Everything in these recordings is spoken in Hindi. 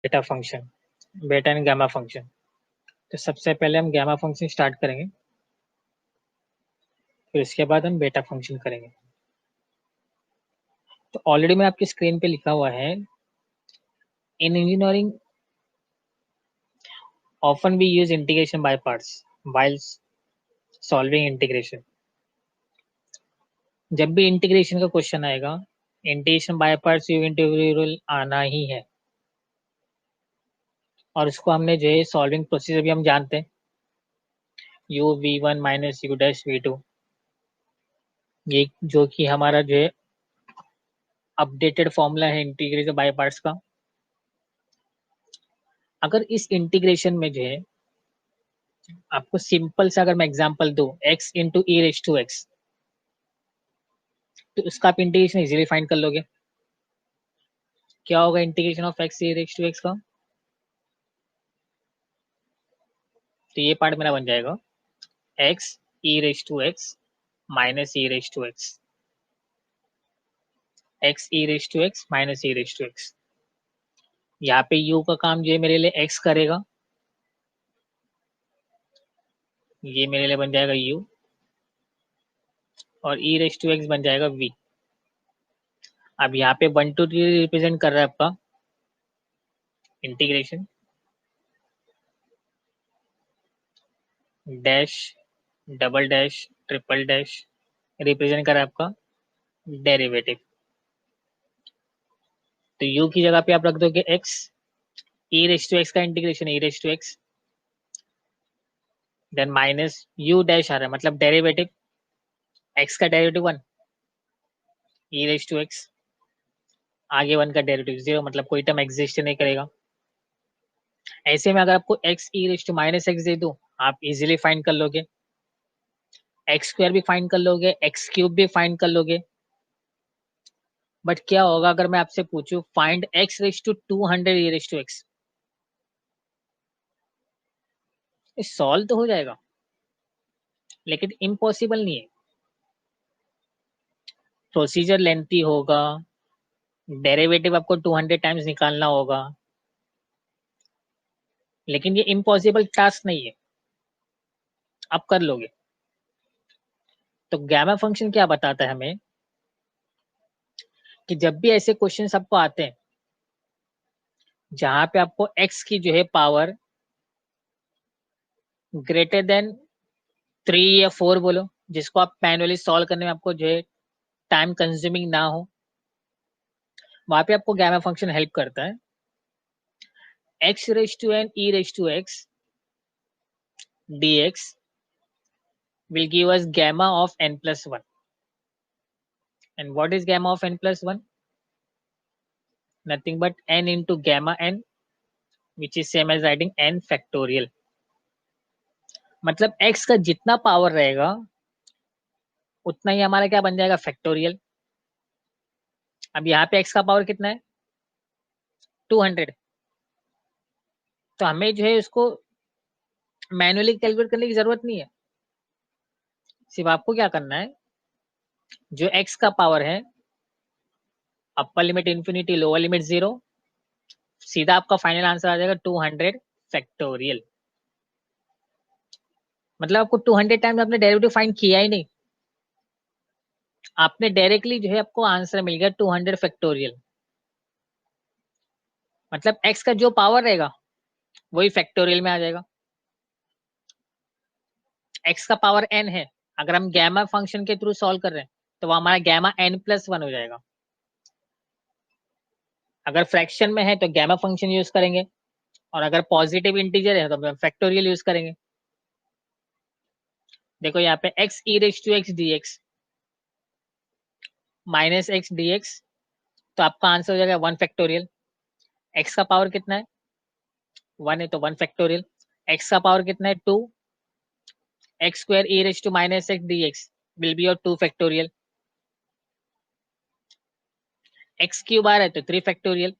बेटा फंक्शन, बेटा एंड गामा फंक्शन। तो सबसे पहले हम गामा फंक्शन स्टार्ट करेंगे, फिर उसके बाद हम बेटा फंक्शन करेंगे। तो ऑलरेडी मैं आपकी स्क्रीन पे लिखा हुआ है, in engineering often we use integration by parts while solving integration. जब भी इंटीग्रेशन का क्वेश्चन आएगा, integration by parts u integral आना ही है, और उसको हमने जो है सॉल्विंग प्रोसीजर भी हम जानते हैं, u v one minus u dash v two, ये जो कि हमारा जो है अपडेटेड फॉर्मूला है इंटीग्रेशन बाय पार्ट्स का। अगर इस इंटीग्रेशन में जो है आपको सिंपल से अगर मैं एग्जांपल दूं, x into e raise to x, तो उसका आप इंटीग्रेशन इजीली फाइंड कर लोगे। क्या होगा integration of x e raise to x का? तो ये पार्ट मेरा बन जाएगा x e raise to x minus e raise to x, x e raise to x minus e raise to x. यहाँ पे u का काम जो है मेरे लिए x करेगा, ये मेरे लिए बन जाएगा u, और ई रेज टू एक्स बन जाएगा v। अब यहाँ पे 1 to 3 रिप्रेजेंट कर रहा है आपका integration, dash, double dash, triple dash represent कर रहा है आपका डेरिवेटिव। तो u की जगह पे आप रख दोगे x, e raise to x का integration e raise to x, then minus u dash आ रहा है मतलब डेरिवेटिव, x का derivative 1, e raise to x, आगे 1 का डेरिवेटिव 0, मतलब कोई टर्म एग्जिस्ट नहीं करेगा। ऐसे में अगर आपको x e raise to minus x दे दूं, आप इजीली फाइंड कर लोगे, एक्स स्क्वायर भी फाइंड कर लोगे, एक्स क्यूब भी फाइंड कर लोगे। बट क्या होगा अगर मैं आपसे पूछूं find x raise to 200 e raise to x? Solve तो हो जाएगा लेकिन इम्पॉसिबल नहीं है, प्रोसीजर लेंथी होगा, डेरिवेटिव आपको 200 टाइम्स निकालना होगा, लेकिन ये इम्पॉसिबल टास्क नहीं है, आप कर लोगे। तो गैमा फंक्शन क्या बताता है हमें कि जब भी ऐसे क्वेश्चन आपको आते हैं जहां पे आपको x की जो है पावर ग्रेटर देन 3 या 4 बोलो, जिसको आप मैनुअली सॉल्व करने में आपको जो है टाइम कंज्यूमिंग ना हो, वहां पे आपको गैमा फंक्शन हेल्प करता है। x raise to n e raise to x dx will give us gamma of n plus 1. And what is gamma of n plus 1? Nothing but n into gamma n, which is same as writing n factorial. मतलब x का जितना पावर रहेगा उतना ही हमारा क्या बन जाएगा, फैक्टोरियल। अब यहाँ पे x का पावर कितना है, 200, तो हमें जो है उसको मैनुअली कैलकुलेट करने की जरूरत नहीं है, सिर्फ आपको क्या करना है, जो x का पावर है upper limit infinity lower limit 0, सीधा आपका फाइनल आंसर आ जाएगा 200 फैक्टोरियल। मतलब आपको 200 टाइम्स आपने डेरिवेटिव फाइंड किया ही नहीं, आपने डायरेक्टली जो है आपको आंसर मिल गया 200 फैक्टोरियल। मतलब x का जो पावर रहेगा वही फैक्टोरियल में आ जाएगा। x का पावर n है, अगर हम गैमा फंक्शन के थ्रू सॉल्व कर रहे हैं तो वो हमारा गैमा n प्लस 1 हो जाएगा। अगर फ्रैक्शन में है तो गैमा फंक्शन यूज करेंगे, और अगर पॉजिटिव इंटीजर है तो फैक्टोरियल यूज करेंगे। देखो यहाँ पे x e raise to x d x minus x d x, तो आपका आंसर हो जाएगा 1 फैक्टोरियल। x का पावर कितना है, 1 है तो 1 फैक्टोरियल। x का पावर कितना है, 2, x square e raise to minus x d x will be your 2 factorial. X cube आ रहा है तो 3 फैक्टोरियल।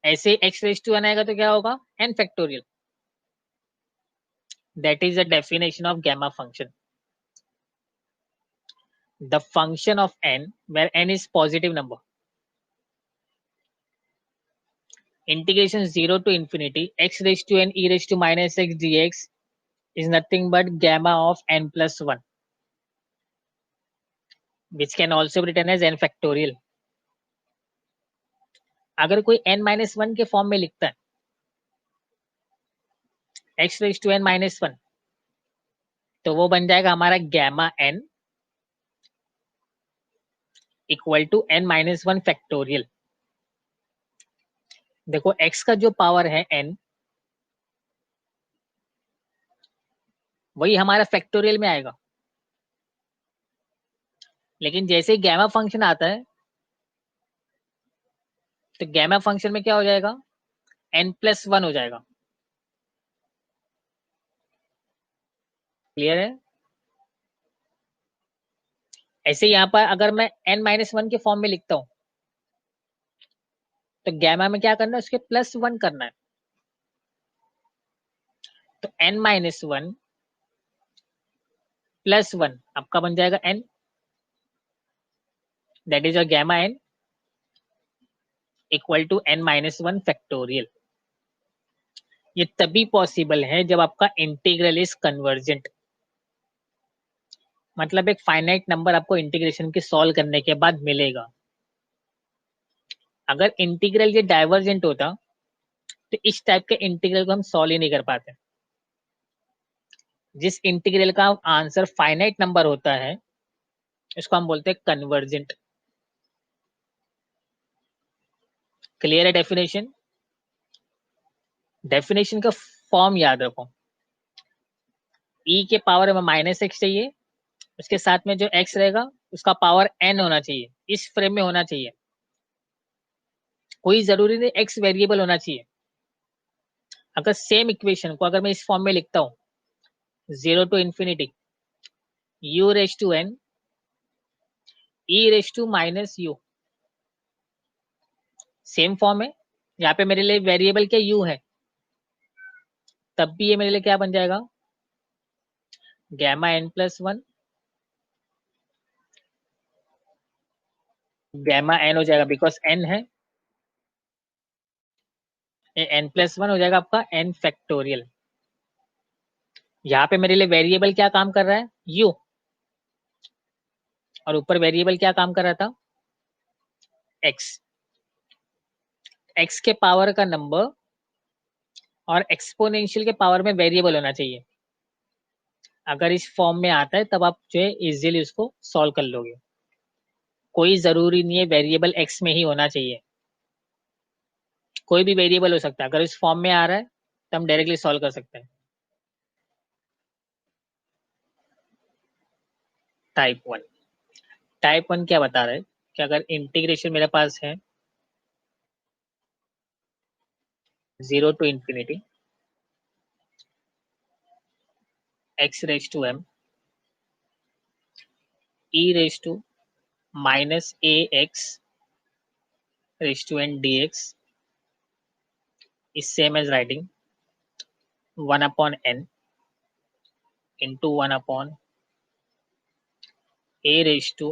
ऐसे एक्स रेज टू एन आएगा तो क्या होगा, n factorial. That is the definition of gamma function, the function of n where n is positive number। इंटीग्रेशन 0 to infinity x raised to n e raised to minus x dx is nothing but gamma of n plus 1, which can also be written as n factorial. अगर कोई n minus 1 के फॉर्म में लिखता है x raised to n minus 1, तो वो बन जाएगा हमारा gamma n equal to n minus 1 factorial. देखो x का जो पावर है n, वही हमारा फैक्टोरियल में आएगा, लेकिन जैसे ही गैमा फंक्शन आता है तो गैमा फंक्शन में क्या हो जाएगा, n प्लस 1 हो जाएगा। क्लियर है? ऐसे यहाँ पर अगर मैं n माइनस 1 के फॉर्म में लिखता हूं तो गैमा में क्या करना है, उसके प्लस 1 करना है। तो n माइनस 1 प्लस 1 आपका बन जाएगा n, that is a gamma n equal to n minus 1 factorial. ये तभी पॉसिबल है जब आपका इंटीग्रल इज कन्वर्जेंट, मतलब एक फाइनाइट नंबर आपको इंटीग्रेशन के सॉल्व करने के बाद मिलेगा। अगर इंटीग्रल ये डाइवर्जेंट होता तो इस टाइप के इंटीग्रल को हम सॉल्व ही नहीं कर पाते। जिस इंटीग्रल का आंसर फाइनाइट नंबर होता है इसको हम बोलते हैं कन्वर्जेंट। क्लियर है डेफिनेशन? डेफिनेशन का फॉर्म याद रखो, e के पावर में माइनस एक्स चाहिए, उसके साथ में जो x रहेगा उसका पावर n होना चाहिए, इस फ्रेम में होना चाहिए, कोई जरूरी नहीं x वेरिएबल होना चाहिए। अगर सेम इक्वेशन को अगर मैं इस फॉर्म में लिखता हूं 0 to infinity u raise to n e raise to minus u, same form है, यहाँ पे मेरे लिए वेरिएबल क्या u है, तब भी ये मेरे लिए क्या बन जाएगा, gamma n plus 1, gamma n हो जाएगा बिकॉज n है, n प्लस 1 हो जाएगा आपका n फैक्टोरियल। यहाँ पे मेरे लिए वेरिएबल क्या काम कर रहा है, u, और ऊपर वेरिएबल क्या काम कर रहा था, x। x के पावर का नंबर और एक्सपोनेंशियल के पावर में वेरिएबल होना चाहिए। अगर इस फॉर्म में आता है तब आप जो है इजीली उसको सॉल्व कर लोगे। कोई जरूरी नहीं है वेरिएबल x में ही होना चाहिए, कोई भी वेरिएबल हो सकता है। अगर इस फॉर्म में आ रहा है तो हम डायरेक्टली सॉल्व कर सकते हैं। टाइप 1, टाइप 1 क्या बता रहा है कि अगर इंटीग्रेशन मेरे पास है 0 to infinity x raised to m e raised to minus ax raised to n dx is same as writing 1 upon n into 1 upon a raised to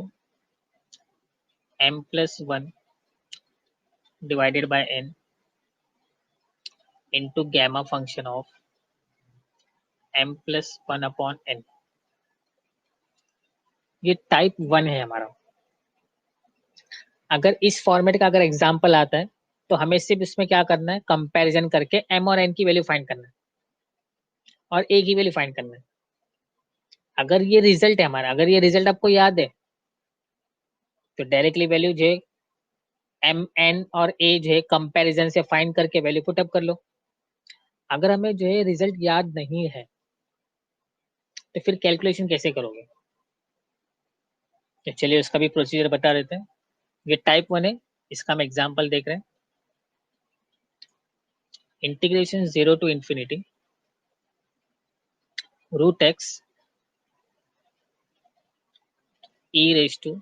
m plus 1 divided by n into gamma function of m plus 1 upon n। ये टाइप 1 है हमारा। अगर इस फॉर्मेट का अगर एग्जाम्पल आता है तो हमें सिर्फ इसमें क्या करना है, कंपैरिजन करके m और n की वैल्यू फाइंड करना है और a की वैल्यू फाइंड करना है। अगर ये रिजल्ट है हमारा, अगर ये रिजल्ट आपको याद है तो डायरेक्टली वैल्यू जो है m n और a जो है कंपैरिजन से फाइंड करके वैल्यू पुट अप कर लो। अगर हमें जो है रिजल्ट याद नहीं है तो फिर कैलकुलेशन कैसे करोगे? तो चलिए उसका भी प्रोसीजर बता देते हैं। ये टाइप 1 है, इसका हम एग्जाम्पल देख रहे हैं। Integration 0 to infinity root x e raised to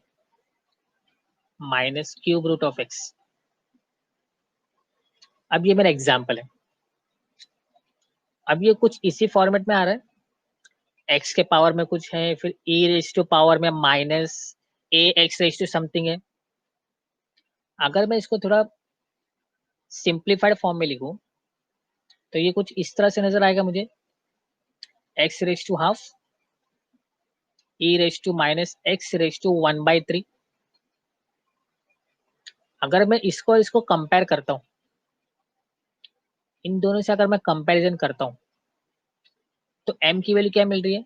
minus cube root of x. अब ये मेरा एग्जाम्पल है। अब ये कुछ इसी फॉर्मेट में आ रहा है, x के पावर में कुछ है, फिर e रेज टू पावर में minus a x raise to something है। अगर मैं इसको थोड़ा सिंप्लीफाइड फॉर्म में लिखूं तो ये कुछ इस तरह से नजर आएगा मुझे, x raise to half e raise to minus x raise to 1/3। अगर मैं इसको कंपेयर करता हूं, इन दोनों से अगर मैं कंपैरिजन करता हूं तो m की वैल्यू क्या मिल रही है,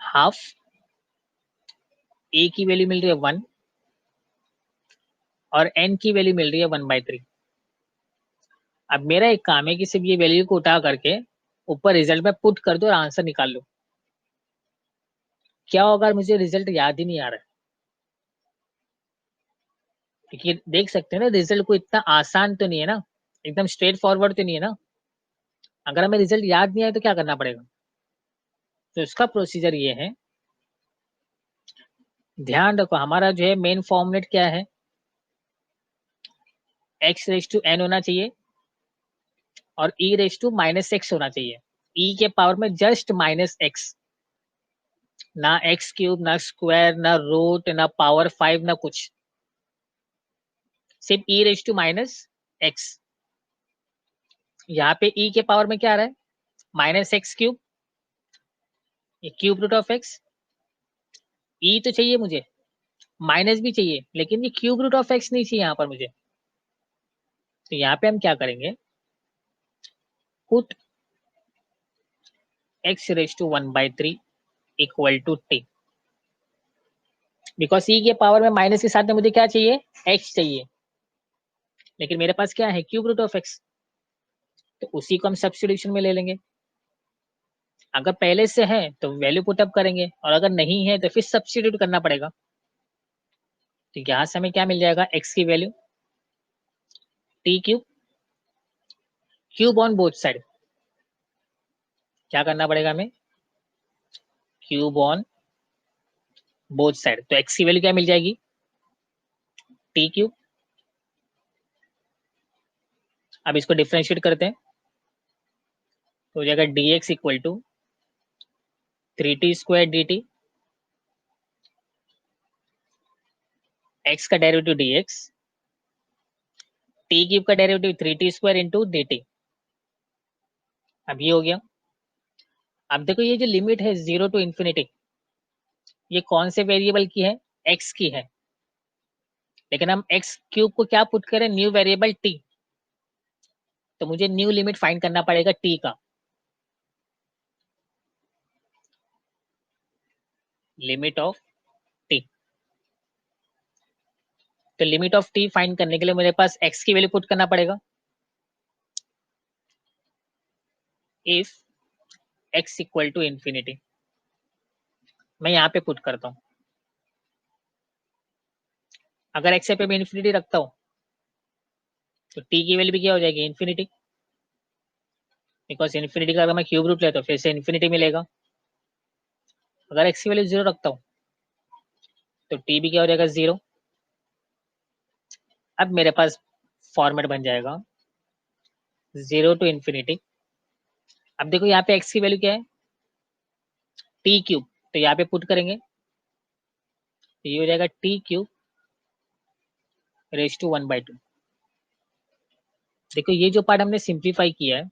हाफ, a की वैल्यू मिल रही है 1 और n की वैल्यू मिल रही है 1/3। अब मेरा एक काम है कि सिर्फ ये वैल्यू को उठा करके ऊपर रिजल्ट में पुट कर दो और आंसर निकाल लो। क्या होगा अगर मुझे रिजल्ट याद ही नहीं आ रहा है, क्योंकि देख सकते हैं ना रिजल्ट को इतना आसान तो नहीं है ना, एकदम स्ट्रेट फॉरवर्ड तो नहीं है ना। अगर हमें रिजल्ट याद नहीं आए तो क्या करना पड़ेगा, तो इसका प्रोसीजर ये है, ध्यान रखो हमारा जो है मेन फॉर्मुलेट क्या है, एक्स रेज टू एन होना चाहिए और ई रेज टू माइनस एक्स होना चाहिए। ई के पावर में जस्ट माइनस एक्स, ना एक्स क्यूब ना स्क्वायर ना रूट ना पावर 5 ना कुछ, सिर्फ ई रेज टू माइनस एक्स। यहाँ पे ई के पावर में क्या आ रहा है, माइनस एक्स क्यूब, ये क्यूब रूट ऑफ एक्स। ई तो चाहिए मुझे, माइनस भी चाहिए, लेकिन ये क्यूब रूट ऑफ एक्स नहीं चाहिए यहाँ पर मुझे। तो यहाँ पे हम क्या करेंगे, put x raise to 1/3 equal to t, because e के पावर में माइनस के साथ में मुझे क्या चाहिए, एक्स चाहिए, लेकिन मेरे पास क्या है, क्यूब रूट ऑफ एक्स, तो उसी को हम सब्स्टिट्यूशन में ले लेंगे। अगर पहले से है तो वैल्यू पुटअप करेंगे और अगर नहीं है तो फिर सब्स्टिट्यूट करना पड़ेगा। तो यहां से हमें क्या मिल जाएगा, एक्स की value T cube, cube on both side, क्या करना पड़ेगा हमें, क्यूब ऑन बोथ साइड। तो एक्स की वैल्यू क्या मिल जाएगी, टी क्यूब। अब इसको डिफ्रेंशिएट करते हैं तो हो जाएगा d x equal to 3t² dt, x का derivative d x, t cube का derivative 3t² into d t. अब ये हो गया। अब देखो ये जो लिमिट है 0 टू इंफिनिटी, ये कौन से वेरिएबल की है, एक्स की है, लेकिन हम एक्स क्यूब को क्या पुट करें, न्यू वेरिएबल टी, तो मुझे न्यू लिमिट फाइंड करना पड़ेगा टी का। लिमिट ऑफ टी, तो लिमिट ऑफ टी फाइंड करने के लिए मेरे पास एक्स की वैल्यू पुट करना पड़ेगा। If x equal to infinity, मैं यहाँ पे पुट करता हूँ, अगर एक्स पे मैं इंफिनिटी रखता हूँ तो टी की वैल्यू भी क्या हो जाएगी, इंफिनिटी, बिकॉज इंफिनिटी का अगर मैं क्यूब रूट लेता हूँ फिर से इंफिनिटी मिलेगा। अगर एक्स की वैल्यू 0 रखता हूँ तो टी भी क्या हो जाएगा, 0। अब मेरे पास फॉर्मेट बन जाएगा 0 टू इंफिनिटी। अब देखो यहाँ पे एक्स की वैल्यू क्या है, टी क्यूब, तो यहाँ पे पुट करेंगे तो ये हो जाएगा टी क्यूब रेज टू 1/2। देखो ये जो पार्ट हमने सिंप्लीफाई किया है,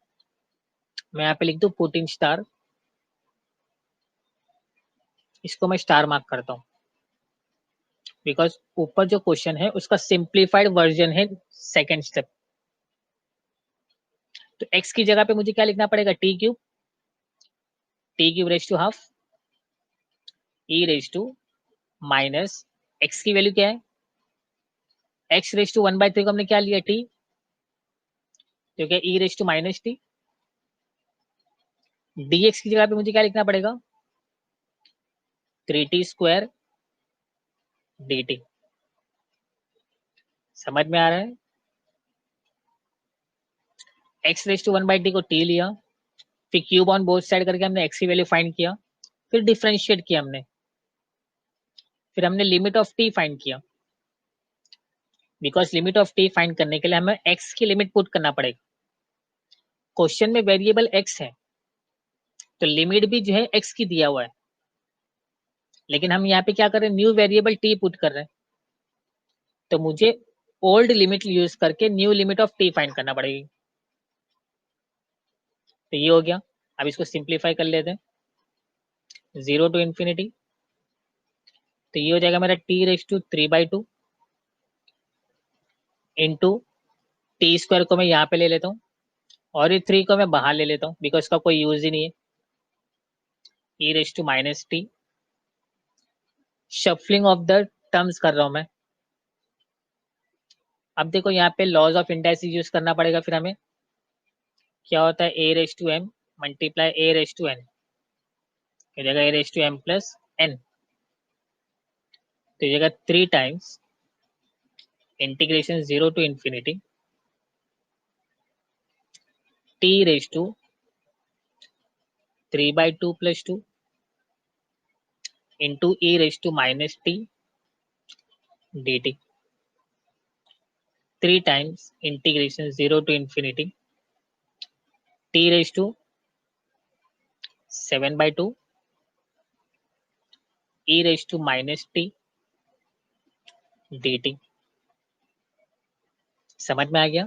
मैं यहाँ पे लिख दूं पुट इन स्टार, इसको मैं स्टार मार्क करता हूँ, बिकॉज ऊपर जो क्वेश्चन है उसका सिंप्लीफाइड वर्जन है सेकेंड स्टेप। तो एक्स की जगह पे मुझे क्या लिखना पड़ेगा, t cube raise to half e raise to minus, x की वैल्यू क्या है, एक्स रेज टू 1/3 को हमने क्या लिया, टी, तो क्या e raise to minus t. dx की जगह पे मुझे क्या लिखना पड़ेगा, 3t² dt। समझ में आ रहा है, एक्स रेज टू 1/t को t लिया, फिर क्यूब ऑन बोथ साइड करके हमने एक्स की वैल्यू फाइंड किया, फिर डिफरेंशिएट किया हमने, फिर हमने लिमिट ऑफ टी फाइंड किया, because limit of t find करने के लिए हमें एक्स की लिमिट पुट करना पड़ेगा। क्वेश्चन में वेरिएबल एक्स है तो लिमिट भी जो है एक्स की दिया हुआ है, लेकिन हम यहाँ पे क्या कर रहे हैं, न्यू वेरिएबल टी पुट कर रहे हैं, तो मुझे ओल्ड लिमिट यूज करके new limit of t find करना पड़ेगी। तो ये हो गया। अब इसको सिंप्लीफाई कर लेते हैं, 0 to infinity, तो ये हो जाएगा मेरा t⁻³ इंटू टी स्क्वायर को मैं यहाँ पे ले लेता हूँ और ये 3 को मैं बाहर ले लेता हूँ बिकॉज इसका कोई यूज ही नहीं है। e⁻⁻t, shuffling of the terms कर रहा हूँ मैं। अब देखो यहाँ पे लॉज ऑफ इंडाइसिस यूज करना पड़ेगा, फिर हमें क्या होता है a⁻m मल्टीप्लाई a⁻n, हो जाएगा a⁻m+n, तो ये जाएगा 3 times integration 0 to infinity t⁻³ + 2 into e⁻t dt, 3 times integration 0 to infinity t⁻7/2 e⁻t dt। समझ में आ गया?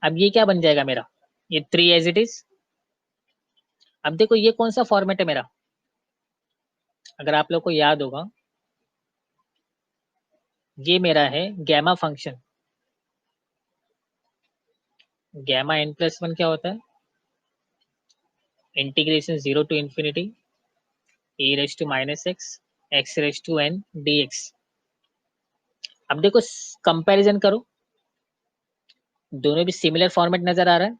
अब ये क्या बन जाएगा मेरा, ये 3 एज इट इज। अब देखो ये कौन सा फॉर्मेट है मेरा, अगर आप लोग को याद होगा ये मेरा है गैमा फंक्शन। गैमा n+1 क्या होता है, integration 0 to infinity e⁻x n dx। अब देखो कंपैरिजन करो, दोनों भी सिमिलर फॉर्मेट नजर आ रहा है।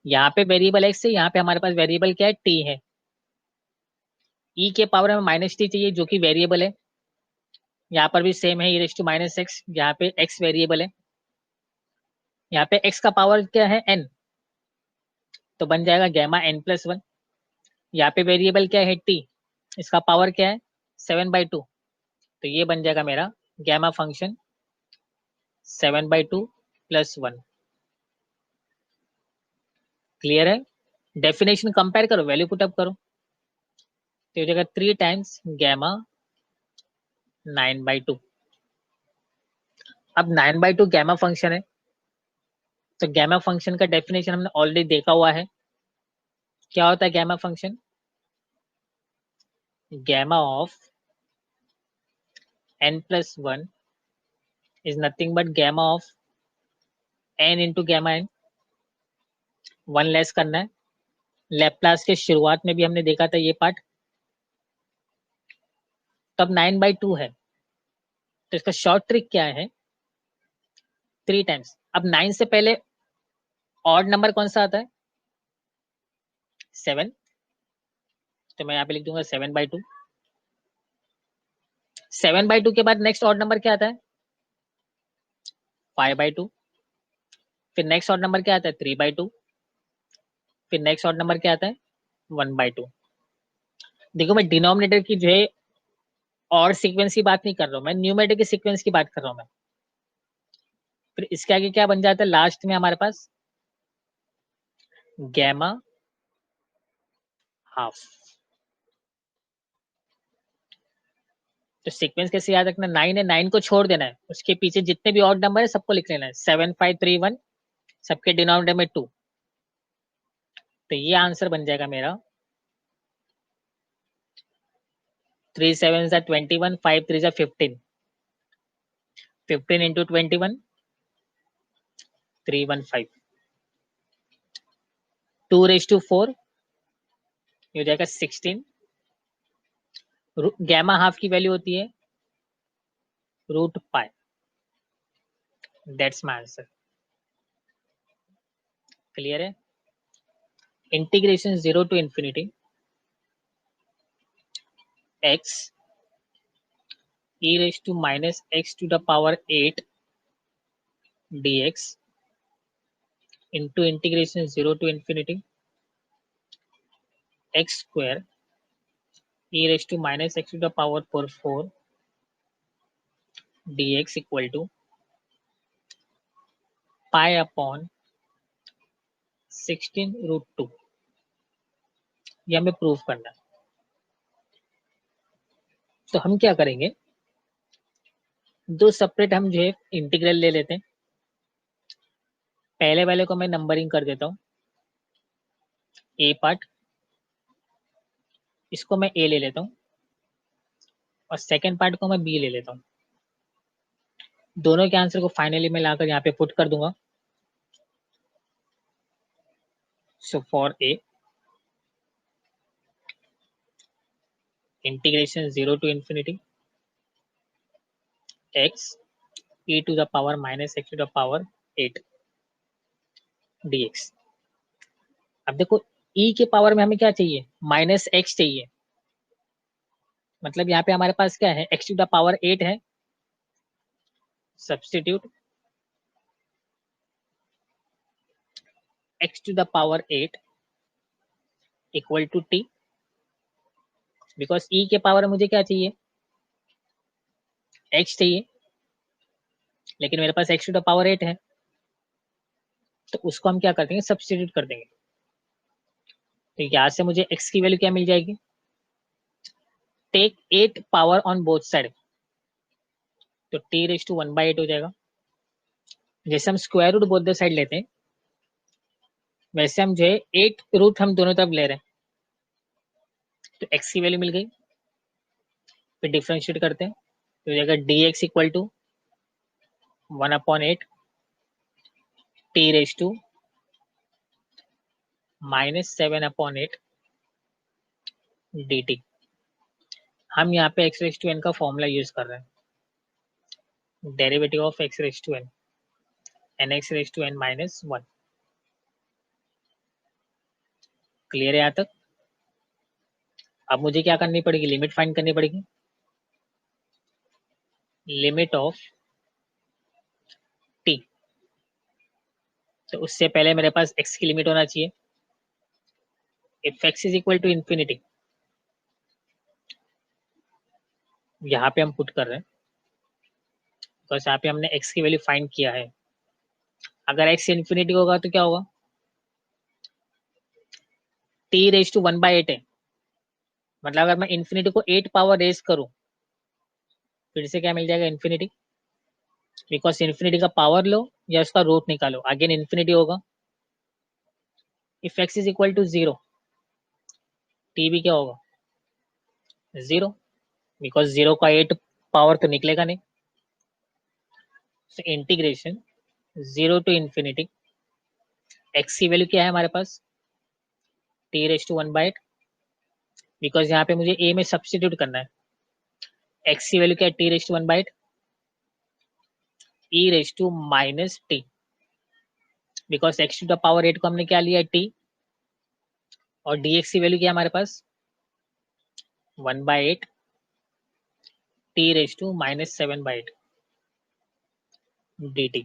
यहाँ पे वेरिएबल x है, यहाँ पे हमारे पास वेरिएबल क्या है, t है। e के पावर में -t चाहिए जो कि वेरिएबल है, यहाँ पर भी सेम है e⁻x, यहाँ पे x वेरिएबल है, यहाँ पे x का पावर क्या है n, तो बन जाएगा गैमा n+1। यहाँ पे वेरिएबल क्या है t, इसका पावर क्या है 7/2, तो ये बन जाएगा मेरा गैमा फंक्शन 7/2 + 1। क्लियर है? डेफिनेशन कंपेयर करो, वैल्यू पुटअप करो, तो हो जाएगा 3 टाइम्स गैमा 9/2। अब 9/2 गैमा फंक्शन है, तो गैमा फंक्शन का डेफिनेशन हमने ऑलरेडी देखा हुआ है। क्या होता है gamma function, gamma of n+1 is nothing but gamma of n into gamma n, 1 less करना है। लैप्लास के शुरुआत में भी हमने देखा था ये पार्ट। तब 9/2 है, तो इसका शॉर्ट ट्रिक क्या है, 3 टाइम्स। अब 9 से पहले ऑड नंबर कौन सा आता है, 7, तो मैं यहाँ पे लिख दूंगा 7/2। 7/2 के बाद नेक्स्ट ऑड नंबर क्या आता है, 5/2। फिर नेक्स्ट ऑड नंबर क्या आता है, 3/2। फिर नेक्स्ट ऑड नंबर क्या आता है, 1/2। देखो मैं डिनोमिनेटर की जो है और सीक्वेंस की बात नहीं कर रहा हूँ, मैं न्यूमरेटर के सीक्वेंस की बात कर रहा हूँ मैं। फिर इसके आगे क्या बन जाता है लास्ट में हमारे पास, गैमा हाफ। तो सीक्वेंस कैसे याद रखना, 9 है, 9 को छोड़ देना है, उसके पीछे जितने भी ऑड नंबर है सबको लिख लेना है, 7 5 3 1, सबके डिनोमिनेटर में 2। तो ये आंसर बन जाएगा मेरा 3 7 21, 5 3 15, 15 इंटू 21 315, 2⁴ ये हो जाएगा 16। गैमा हाफ की वैल्यू होती है √π। That's my answer. क्लियर है? Integration 0 to infinity x e⁻x⁸ dx into integration 0 to infinity x² e⁻x⁴ dx equal to π/16√2। ये हमें प्रूफ करना है। तो हम क्या करेंगे, दो सेपरेट हम जो है इंटीग्रल ले लेते हैं। पहले वाले को मैं नंबरिंग कर देता हूँ, ए पार्ट, इसको मैं ए ले लेता हूँ और सेकेंड पार्ट को मैं बी ले लेता हूँ। दोनों के आंसर को फाइनली मैं लाकर यहाँ पे पुट कर दूंगा। So for a integration 0 to infinity x e to the power minus x to the power 8 dx। अब देखो e के पावर में हमें क्या चाहिए, माइनस एक्स चाहिए, मतलब यहाँ पे हमारे पास क्या है, x टू द पावर 8 है। Substitute x to the power 8 equal to t, because e के पावर में मुझे क्या चाहिए, x चाहिए, लेकिन मेरे पास x टू द पावर 8 है, तो उसको हम क्या कर देंगे, सब्स्टिट्यूट कर देंगे। तो यहाँ से मुझे x की वैल्यू क्या मिल जाएगी, take 8 power on both side, तो t रेज टू 1/8 हो जाएगा। जैसे हम square root both the side लेते हैं, वैसे हम जो है 8 रूट हम दोनों तरफ ले रहे हैं, तो x की वैल्यू मिल गई। फिर डिफ्रेंशिएट करते हैं, तो हो जाएगा dx equal to 1/8 t raise to -7/8 dt। हम यहाँ पे x रेज टू n का फॉर्मूला यूज कर रहे हैं, derivative of x raise to n n x raise to n -1। Clear है यहाँ तक। अब मुझे क्या करनी पड़ेगी, लिमिट फाइंड करनी पड़ेगी। लिमिट ऑफ t, तो उससे पहले मेरे पास x की लिमिट होना चाहिए। If x is equal to infinity, यहाँ पे हम पुट कर रहे हैं, बस यहाँ पे हमने x की वैल्यू फाइंड किया है। अगर x इंफिनिटी होगा तो क्या होगा, t रेज टू 1/8 है, मतलब अगर मैं इंफिनिटी को 8 पावर रेज करूं, फिर से क्या मिल जाएगा, इंफिनिटी, बिकॉज इंफिनिटी का पावर लो या उसका रूट निकालो, अगेन इंफिनिटी होगा। If x is equal to 0, t भी क्या होगा, 0, बिकॉज 0 का 8 पावर तो निकलेगा नहीं। So integration 0 to infinity, x की वैल्यू क्या है हमारे पास, t रेज टू 1/8, बिकॉज यहाँ पे मुझे a में सब्स्टिट्यूट करना है। x की वैल्यू क्या है, t raise to 1/8 e raise to minus t, because x to the power 8 को हमने क्या लिया है, t, और dx की वैल्यू क्या है हमारे पास, 1/8 t रेज टू -7/8 dt।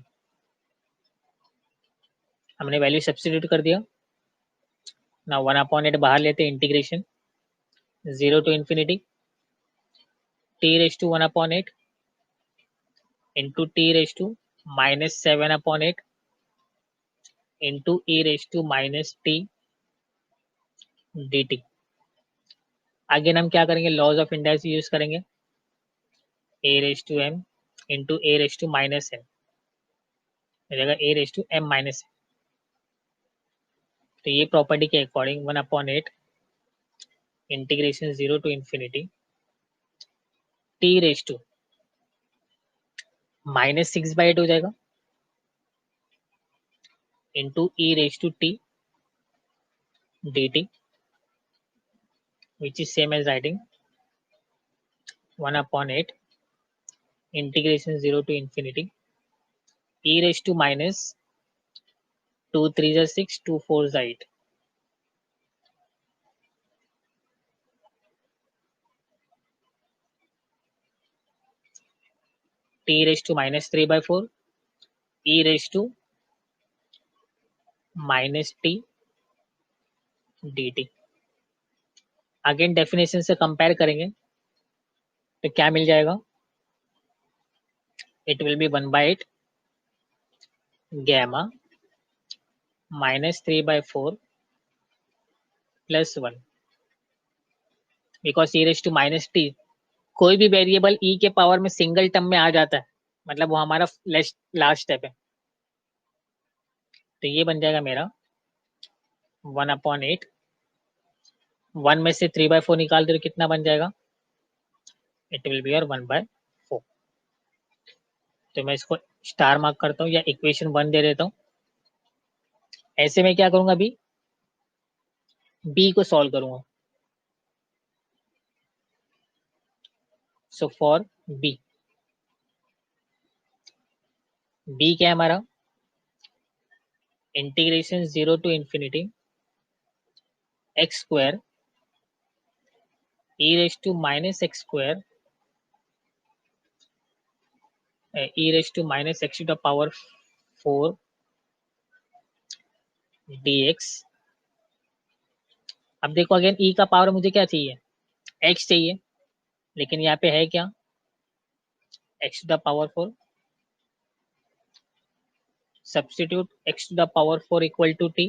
हमने वैल्यू सब्स्टिट्यूट कर दिया ना, 1/8 बाहर लेते, integration 0 to infinity t raise to 1/8 into t raise to -7/8 into e raise to -t dt। Again हम क्या करेंगे, लॉज ऑफ इंडाइस यूज करेंगे, a raise to m into a raise to -n, हो जाएगा a raise to m -n। तो ये प्रॉपर्टी के according 1/8 integration 0 to infinity t raise to -6/8 हो जाएगा into e raise to t dt, which is same as writing 1/8 integration 0 to infinity e raised to minus 2 3 is 6 2 4 is 8 t raised to -3/4 e raised to minus t dt। Again definition से कंपेयर करेंगे तो क्या मिल जाएगा, it will be 1/8 gamma -3/4 +1, because e raise to -t कोई भी वेरिएबल e के पावर में सिंगल टर्म में आ जाता है, मतलब वो हमारा लास्ट स्टेप है। तो ये बन जाएगा मेरा 1/8। 1 में से 3/4 निकाल दो तो कितना बन जाएगा, इट विल बी योर 1/4। तो मैं इसको स्टार मार्क करता हूँ या इक्वेशन 1 दे देता हूँ। ऐसे में क्या करूंगा, अभी बी को सॉल्व करूंगा। सो फॉर बी, बी क्या है हमारा, integration 0 to infinity x square e raised to minus x square e raised to minus x to the power 4 dx। अब देखो अगेन e का पावर मुझे क्या चाहिए, x चाहिए, लेकिन यहाँ पे है क्या, x to the power 4। substitute x to the power 4 equal to t,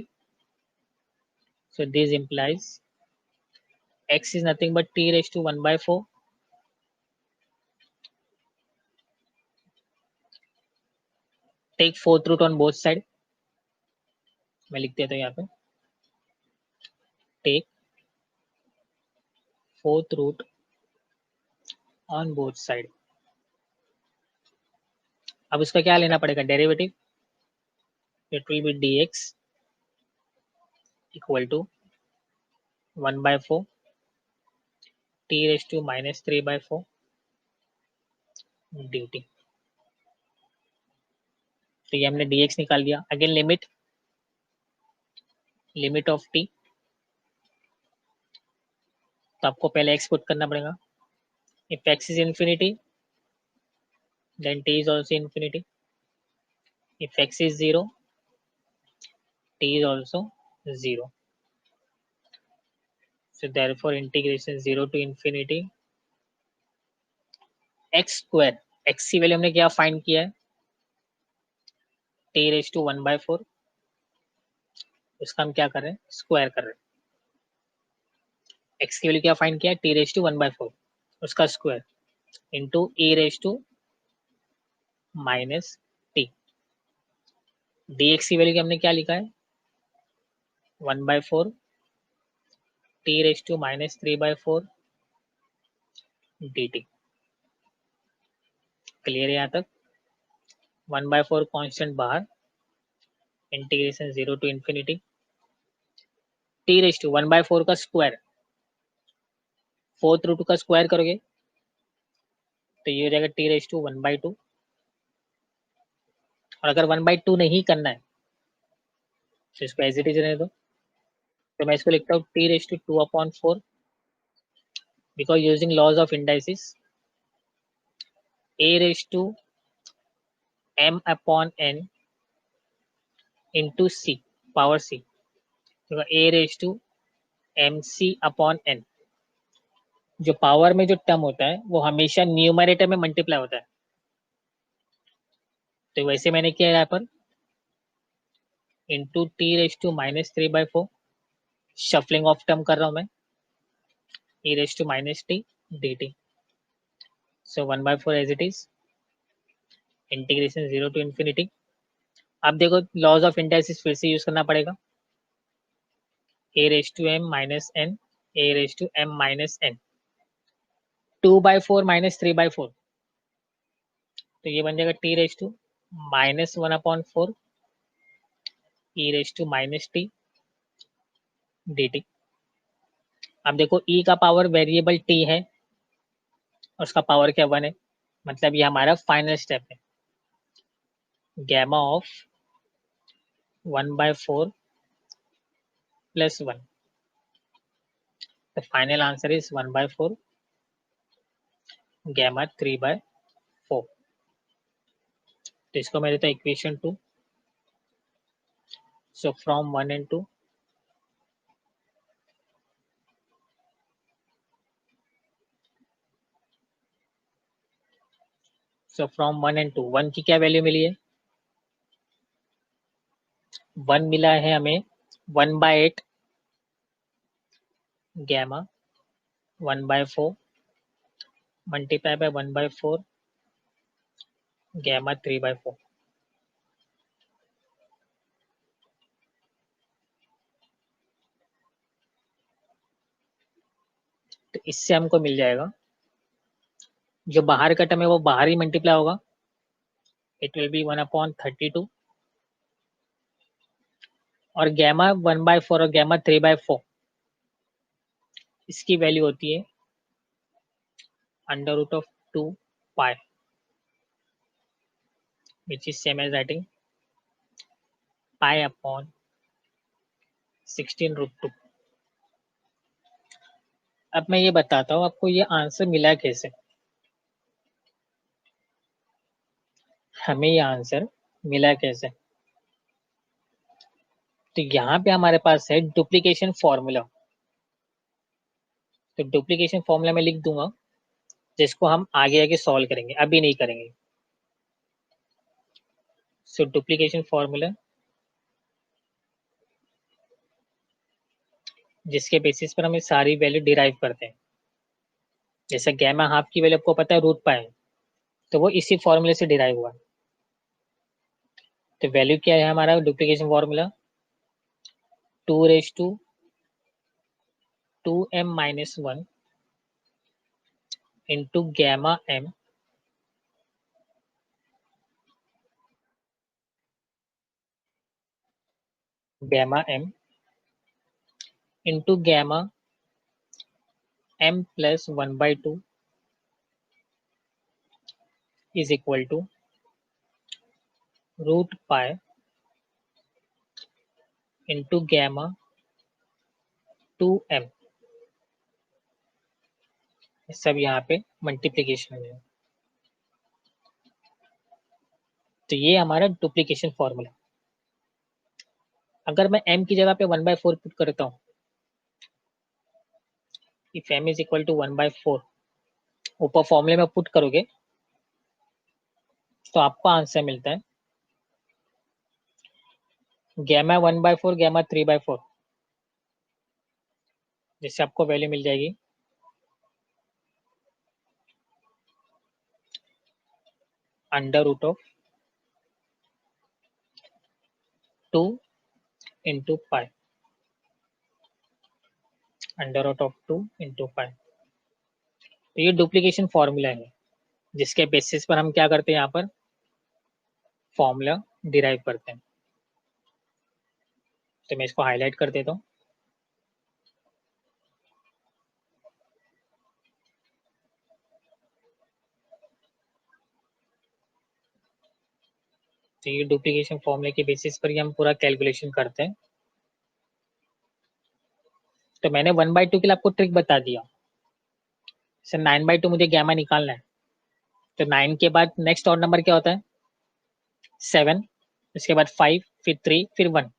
so this implies x is nothing but t raised to 1/4। take fourth root on both side, मैं लिख देता हूँ यहाँ पे, take fourth root on both side। अब उसका क्या लेना पड़ेगा, derivative. it will be dx equal to 1/4 t raised to minus 3/4 dt। तो ये हमने dx निकाल दिया। Again limit, limit of t, तो आपको पहले x पुट करना पड़ेगा। If x is infinity then t is also infinity. If x is 0 t is also 0। So therefore integration 0 to infinity x square, x की वैल्यू हमने क्या फाइंड किया है, t raised to 1/4, उसका हम क्या कर रहे हैं, स्क्वायर कर रहे हैं। x की वैल्यू क्या फाइंड किया है, t raised to 1/4, उसका square into e raised to minus t। dx की वैल्यू हमने क्या लिखा है, 1/4 t raised to minus 3/4 dt। Clear है यहाँ तक। 1/4 कांस्टेंट बाहर, integration 0 to infinity t raised to 1/4 का स्क्वायर, फोर्थ रूट का स्क्वायर करोगे तो ये हो जाएगा t raised to 1/2। और अगर 1/2 नहीं करना है तो इसको एज इट इज रहने दो। तो मैं इसको लिखता हूँ t raised to 2/4 because using laws of indices a raised to m upon n into c power c, तो a raised to mc upon n। जो पावर में जो टर्म होता है वो हमेशा न्यूमरेटर में मल्टीप्लाई होता है। तो वैसे मैंने किया है यहाँ पर into t raised to minus 3/4, shuffling of term कर रहा हूँ मैं, e raised to minus t dt। So 1/4 as it is, integration 0 to infinity। अब देखो लॉज ऑफ इंडाइसिस फिर से यूज करना पड़ेगा, a raised to m minus n a raised to m minus n 2/4 minus 3/4, तो ये बन जाएगा t raised to minus 1/4 e raised to minus t dt। अब देखो e का पावर वेरिएबल t है और उसका पावर क्या 1 है, मतलब ये हमारा फाइनल स्टेप है। Gamma of 1/4 plus 1, the final answer is 1/4 gamma 3/4। तो इसको मैं देता हूँ equation 2। So from 1 and 2, so from 1 and 2, 1 की क्या वैल्यू मिली है, 1 मिला है हमें 1/8 गैमा 1/4 मल्टीप्लाई बाय 1/4 गैमा 3/4। तो इससे हमको मिल जाएगा, जो बाहर का टर्म है वो बाहर ही मल्टीप्लाई होगा, इट विल बी 1/32, और गैमा 1/4 और गैमा 3/4 इसकी वैल्यू होती है √2 pi, which is same as writing पाई/16√2। अब मैं ये बताता हूँ आपको ये आंसर मिला कैसे। हमें ये आंसर मिला कैसे, तो यहाँ पे हमारे पास है डुप्लीकेशन फॉर्मूला। तो डुप्लीकेशन फॉर्मूला में लिख दूंगा, जिसको हम आगे आगे सॉल्व करेंगे, अभी नहीं करेंगे। सो डुप्लीकेशन फॉर्मूला, जिसके बेसिस पर हम सारी वैल्यू डिराइव करते हैं। जैसे गैमा हाफ की वैल्यू आपको पता है √पाई, तो वो इसी फॉर्मूले से डिराइव हुआ। तो वैल्यू क्या है हमारा duplication formula, 2^2m-1 into gamma m into gamma m+1/2 is equal to √पाई इंटू गैमा 2m। सब यहाँ पे मल्टीप्लीकेशन है। तो ये हमारा डुप्लीकेशन फॉर्मूला। अगर मैं m की जगह पे 1/4 पुट करता हूँ, if m is equal to 1/4 ऊपर फॉर्मूले में पुट करोगे, तो आपको आंसर मिलता है गैमा 1/4 गैमा 3/4, जिससे आपको वैल्यू मिल जाएगी √2 इंटू पाई, √2 इंटू पाई। तो ये डुप्लीकेशन फॉर्मूला है, जिसके बेसिस पर हम क्या करते हैं, यहाँ पर फॉर्मूला डिराइव करते हैं। तो मैं इसको हाईलाइट कर देता हूँ। तो ये डुप्लीकेशन फॉर्मूले के बेसिस पर ही हम पूरा कैलकुलेशन करते हैं। तो मैंने 1/2 के लिए आपको ट्रिक बता दिया। सर 9/2 मुझे गैमा निकालना है, तो 9 के बाद नेक्स्ट ऑड नंबर क्या होता है, 7, उसके बाद 5, फिर 3, फिर 1।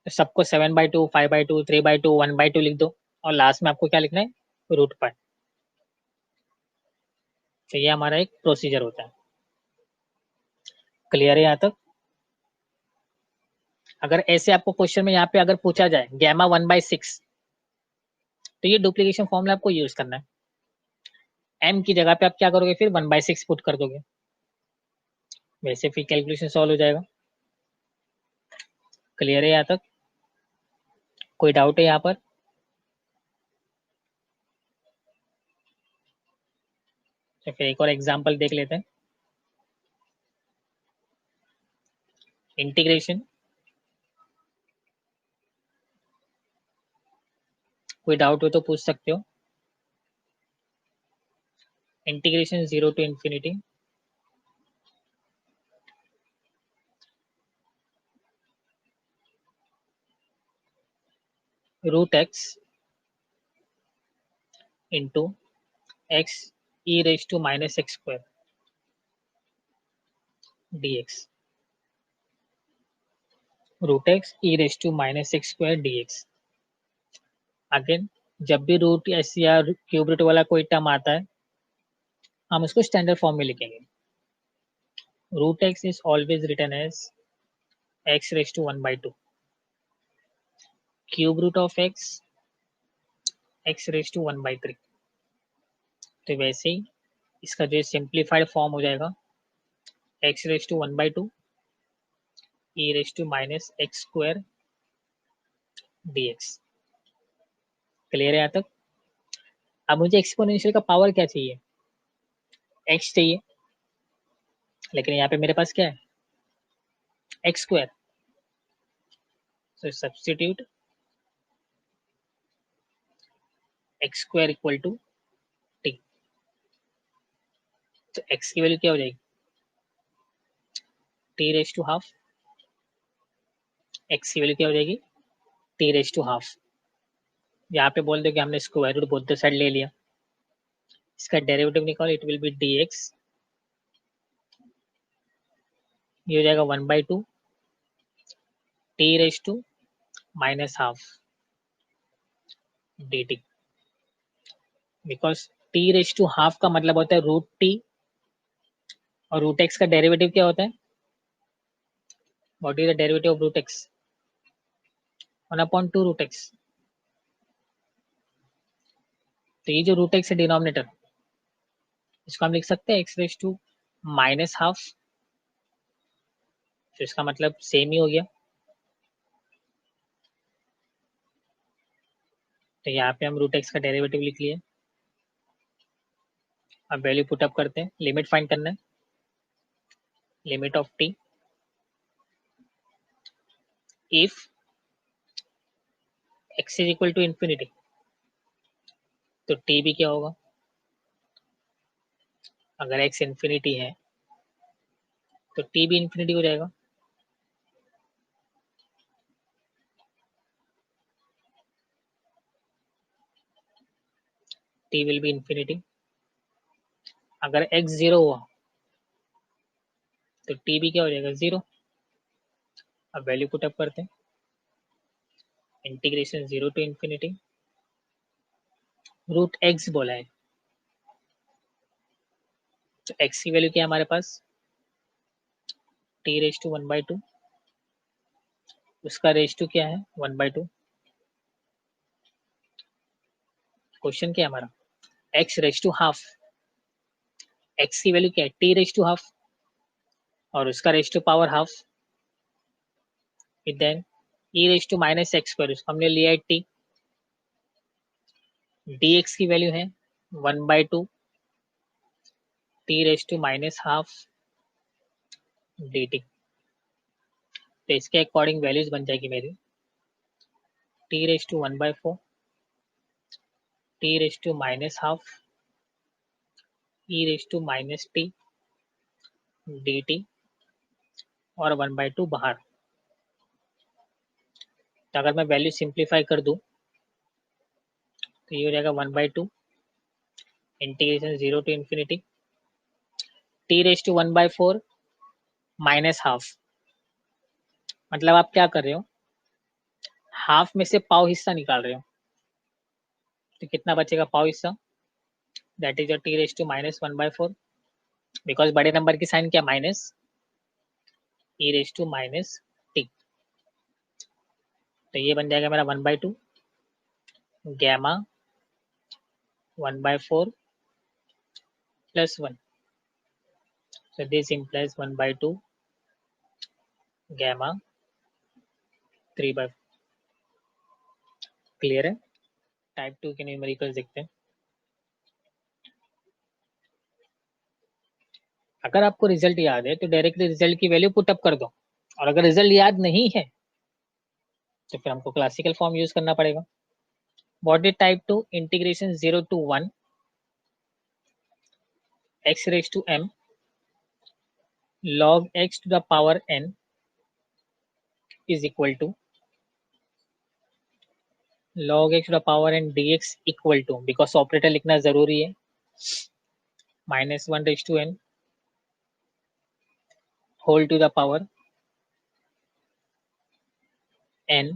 तो सबको 7/2, 5/2, 3/2, 1/2 लिख दो, और लास्ट में आपको क्या लिखना है, √पाई। तो ये हमारा एक प्रोसीजर होता है। क्लियर है यहाँ तक। अगर ऐसे आपको क्वेश्चन में यहाँ पे अगर पूछा जाए गैमा 1/6, तो ये डुप्लीकेशन फॉर्मूला आपको यूज करना है। m की जगह पे आप क्या करोगे, फिर 1/6 पुट कर दोगे, वैसे फिर कैलकुलेशन सॉल्व हो जाएगा। क्लियर है यहाँ तक, कोई डाउट है यहाँ पर। तो फिर एक और एग्जांपल देख लेते हैं। इंटीग्रेशन, कोई डाउट हो तो पूछ सकते हो। Integration 0 to infinity √x into x e⁻x² dx, √x e⁻x² dx। Again, जब भी रूट एस या क्यूब रूट वाला कोई टर्म आता है, हम उसको स्टैंडर्ड फॉर्म में लिखेंगे। √x is always written as x⁻1/2, cube root of x⁻1/3। तो वैसे ही इसका जो सिंप्लीफाइड फॉर्म हो जाएगा x raise to 1/2 e raise to minus x square dx। क्लियर है यहाँ तक? अब मुझे एक्सपोनेंशियल का पावर क्या चाहिए? x चाहिए, लेकिन यहाँ पे मेरे पास क्या है? X square. So substitute x square equal to t. तो x की वैल्यू क्या हो जाएगी? T raise to half. x की वैल्यू क्या हो जाएगी? T raise to half. यहाँ पे बोल दो कि हमने स्क्वायर रूट बोथ साइड ले लिया, इसका डेरिवेटिव निकालो, इट विल बी dx। ये हो जाएगा 1/2 t raise to minus half dt। Because t raise to half का मतलब होता है रूट टी, और रूट एक्स का डेरिवेटिव क्या होता है? What is the derivative of root x? 1/2 root x. तो ये जो रूट एक्स है डिनोमिनेटर, इसको हम लिख सकते हैं x raise to minus half. तो इसका मतलब सेम ही हो गया। तो यहाँ पे हम रूट एक्स का डेरिवेटिव लिख लिए। अब वैल्यू पुट अप करते हैं, लिमिट फाइंड करना है। Limit of t if x is equal to infinity, तो टी भी क्या होगा? अगर एक्स इंफिनिटी है तो टी भी इंफिनिटी हो जाएगा। T will be infinity. अगर एक्स जीरो हुआ तो टी भी क्या हो जाएगा? जीरो। अब वैल्यू पुट अप करते हैं, integration zero to infinity root x बोला है, तो एक्स की वैल्यू क्या है हमारे पास? टी रेस टू 1/2, उसका रेस टू क्या है? 1/2। क्वेश्चन क्या है हमारा? X raise to half. X की वैल्यू क्या है? टी रेस टू हाफ, और उसका raise to power half. Then e raise to minus x square, उसको हमने लिया है टी। डी एक्स की वैल्यू है 1/2 t raise to minus half d t. तो इसके अकॉर्डिंग वैल्यूज बन जाएगी मेरी t raise to 1/4 t raise to minus half e raise to minus t d T, और 1/2 बाहर। तो अगर मैं वैल्यू सिंप्लीफाई कर दूं तो ये हो जाएगा 1/2 integration zero to infinity t raise to 1/4 minus half. मतलब आप क्या कर रहे हो? हाफ में से पाव हिस्सा निकाल रहे हो, तो कितना बचेगा पाव हिस्सा? That is your t raise to minus 1/4, because बड़े नंबर की साइन क्या? Minus e raise to minus t. तो ये बन जाएगा मेरा 1/2 gamma 1/4 plus 1। So this implies 1/2 gamma 3/4। Clear है? टाइप 2 के न्यूमेरिकल्स देखते हैं। अगर आपको रिजल्ट याद है तो डायरेक्टली रिजल्ट की वैल्यू पुट अप कर दो, और अगर रिजल्ट याद नहीं है तो फिर हमको क्लासिकल फॉर्म यूज करना पड़ेगा। What is type 2? Integration 0 to 1 x raised to m log x to the power n is equal to log x to the power n dx equal to, because operator लिखना जरूरी है, -1 raised to n whole to the power n,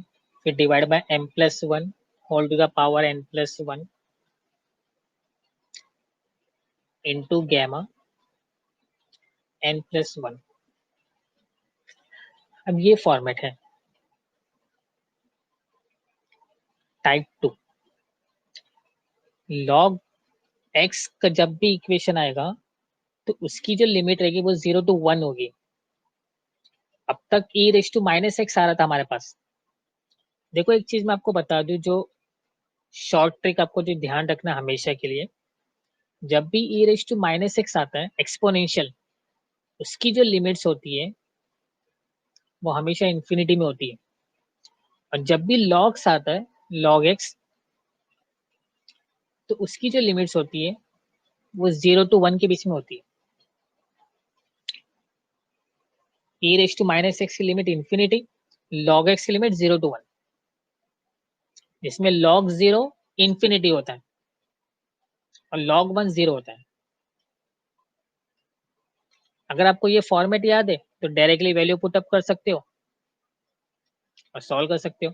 फिर divide by m plus 1 whole to the power n plus 1 into gamma n plus 1। अब ये फॉर्मेट है टाइप 2। लॉग एक्स का जब भी इक्वेशन आएगा तो उसकी जो लिमिट रहेगी वो 0 to 1 होगी। अब तक e raise to minus x आ रहा था हमारे पास। देखो एक चीज मैं आपको बता दूं, जो शॉर्ट ट्रिक आपको जो ध्यान रखना है हमेशा के लिए, जब भी e raise to minus x आता है एक्सपोनेंशियल, उसकी जो लिमिट्स होती है वो हमेशा इन्फिनिटी में होती है। और जब भी लॉग्स आता है लॉग एक्स, तो उसकी जो लिमिट्स होती है वो 0 to 1 के बीच में होती है। e raise to minus x की लिमिट इन्फिनिटी, लॉग एक्स की लिमिट 0 to 1, जिसमें लॉग 0 इन्फिनिटी होता है और लॉग 1 0 होता है। अगर आपको ये फॉर्मेट याद है तो डायरेक्टली वैल्यू पुट अप कर सकते हो और सॉल्व कर सकते हो।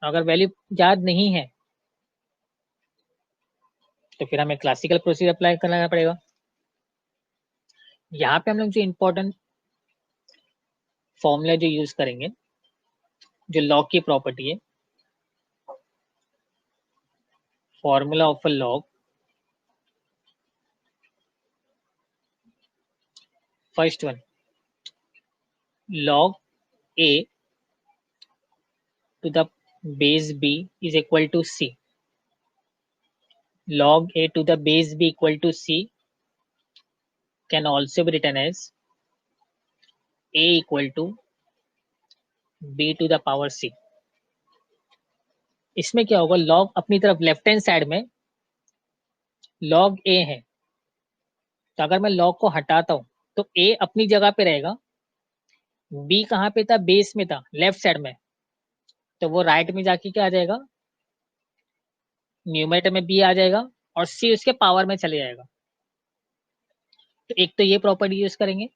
अगर वैल्यू याद नहीं है तो फिर हमें क्लासिकल प्रोसीजर अप्लाई करना पड़ेगा। यहाँ पे हम लोग जो इम्पोर्टेंट फॉर्मूला जो यूज करेंगे, जो लॉग की प्रॉपर्टी है, formula of a log, first one, log a to the base b is equal to c. Log a to the base b equal to c can also be written as a equal to b to the power c. इसमें क्या होगा, log अपनी तरफ लेफ्ट हैंड साइड में log a है, तो अगर मैं log को हटाता हूं तो a अपनी जगह पे रहेगा, b कहाँ पे था, बेस में था लेफ्ट साइड में, तो वो राइट में जाके क्या आ जाएगा, न्यूमरेटर में b आ जाएगा और c उसके पावर में चले जाएगा। तो एक तो ये प्रॉपर्टी यूज करेंगे।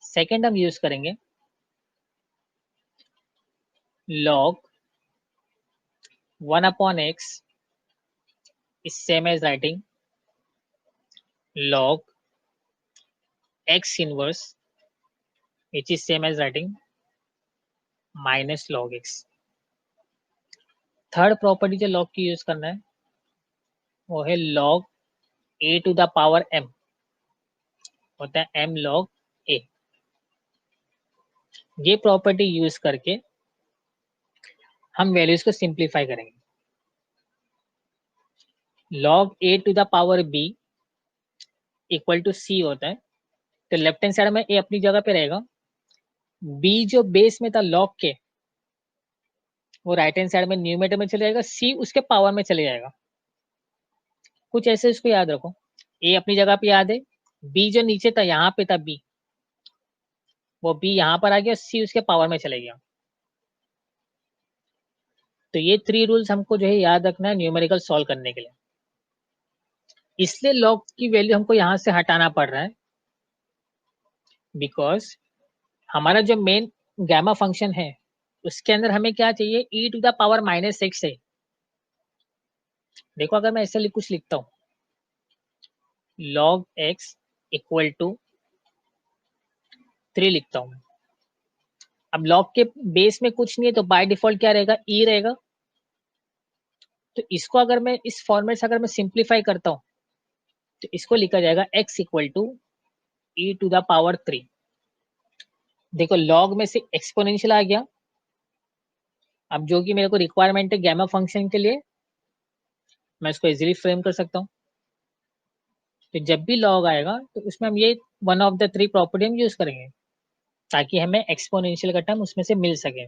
सेकेंड हम यूज करेंगे log 1 upon x is same as writing log x inverse, which is same as writing minus log x. Third property जो log की यूज करना है वो है log a to the power m, होता है m log a। ये प्रॉपर्टी यूज करके हम वैल्यूज को सिंप्लीफाई करेंगे। log a to the power b equal to c होता है, तो लेफ्ट हैंड साइड में a अपनी जगह पे रहेगा, b जो बेस में था log के वो राइट हैंड साइड में न्यूमरेटर में चले जाएगा, c उसके पावर में चले जाएगा। कुछ ऐसे इसको याद रखो, a अपनी जगह पे याद है, b जो नीचे था यहाँ पे था b, वो b यहाँ पर आ गया, c उसके पावर में चले गया। तो ये थ्री रूल्स हमको जो है याद रखना है न्यूमेरिकल सॉल्व करने के लिए। इसलिए लॉग की वैल्यू हमको यहाँ से हटाना पड़ रहा है, बिकॉज हमारा जो मेन गैमा फंक्शन है उसके अंदर हमें क्या चाहिए, e to the power minus x है। देखो अगर मैं ऐसे कुछ लिखता हूँ log x इक्वल टू 3 लिखता हूँ मैं। अब log के बेस में कुछ नहीं है तो बाय डिफॉल्ट क्या रहेगा, e रहेगा। तो इसको अगर मैं इस फॉर्मेट से अगर मैं सिंप्लीफाई करता हूँ तो इसको लिखा जाएगा x equal to e to the power 3। देखो log में से एक्सपोनेंशियल आ गया, अब जो कि मेरे को रिक्वायरमेंट है गैमा फंक्शन के लिए, मैं इसको इजीली फ्रेम कर सकता हूँ। तो जब भी log आएगा तो उसमें हम ये one of the three property हम यूज करेंगे ताकि हमें एक्सपोनेंशियल का टर्म उसमें से मिल सके।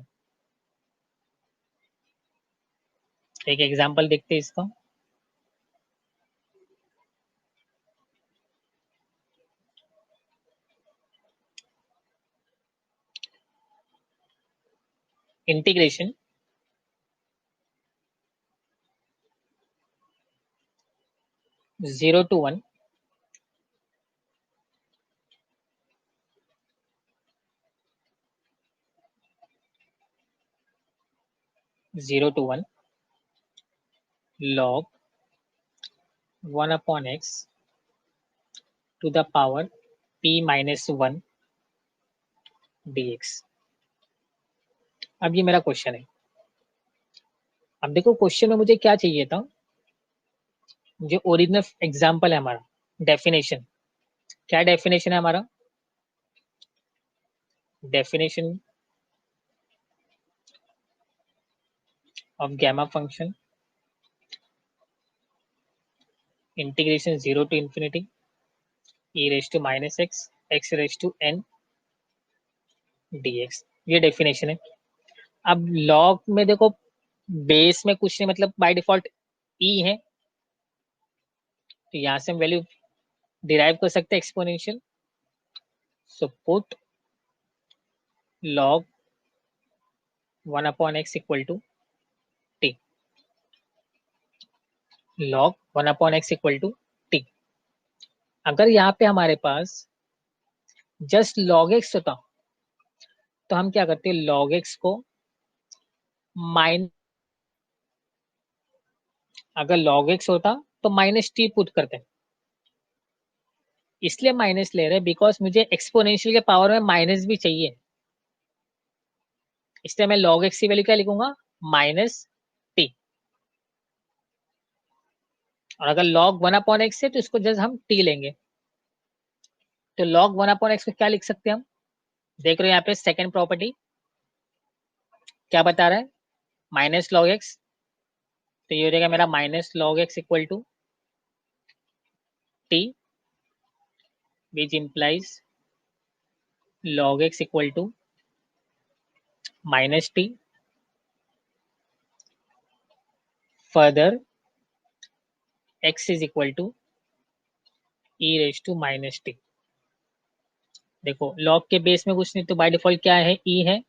एक एग्जांपल देखते हैं इसका। Integration 0 to 1 0 to 1 log 1 upon x to the power p minus 1 dx। अब ये मेरा क्वेश्चन है। अब देखो क्वेश्चन में मुझे क्या चाहिए था, जो ओरिजिनल एग्जाम्पल है हमारा डेफिनेशन, क्या डेफिनेशन है हमारा? Definition of gamma function integration 0 to infinity e raised to minus x raised to n dx, ये डेफिनेशन है। अब लॉग में देखो बेस में कुछ नहीं, मतलब बाय डिफॉल्ट ई है, तो यहाँ से हम वैल्यू डिराइव कर सकते हैं exponential. So put log 1 upon x equal to t, log 1 upon x equal to t. अगर यहाँ पे हमारे पास जस्ट लॉग एक्स होता तो हम क्या करते, लॉग एक्स को माइन, अगर लॉग एक्स होता तो माइनस टी पुट करते, इसलिए माइनस ले रहे हैं बिकॉज मुझे एक्सपोनेंशियल के पावर में माइनस भी चाहिए, इसलिए मैं लॉग एक्स की वैल्यू क्या लिखूंगा, माइनस टी। और अगर लॉग 1 अपॉन एक्स है तो इसको जस्ट हम टी लेंगे, तो लॉग 1 अपॉन एक्स को क्या लिख सकते हैं हम, देख रहे हो यहाँ पे सेकेंड प्रॉपर्टी क्या बता रहा है, माइनस लॉग एक्स, तो ये हो जाएगा मेरा minus log x equal to t, which implies log x equal to minus t, further x is equal to e raise to minus t. देखो log के बेस में कुछ नहीं, तो बाय डिफॉल्ट क्या है, e है,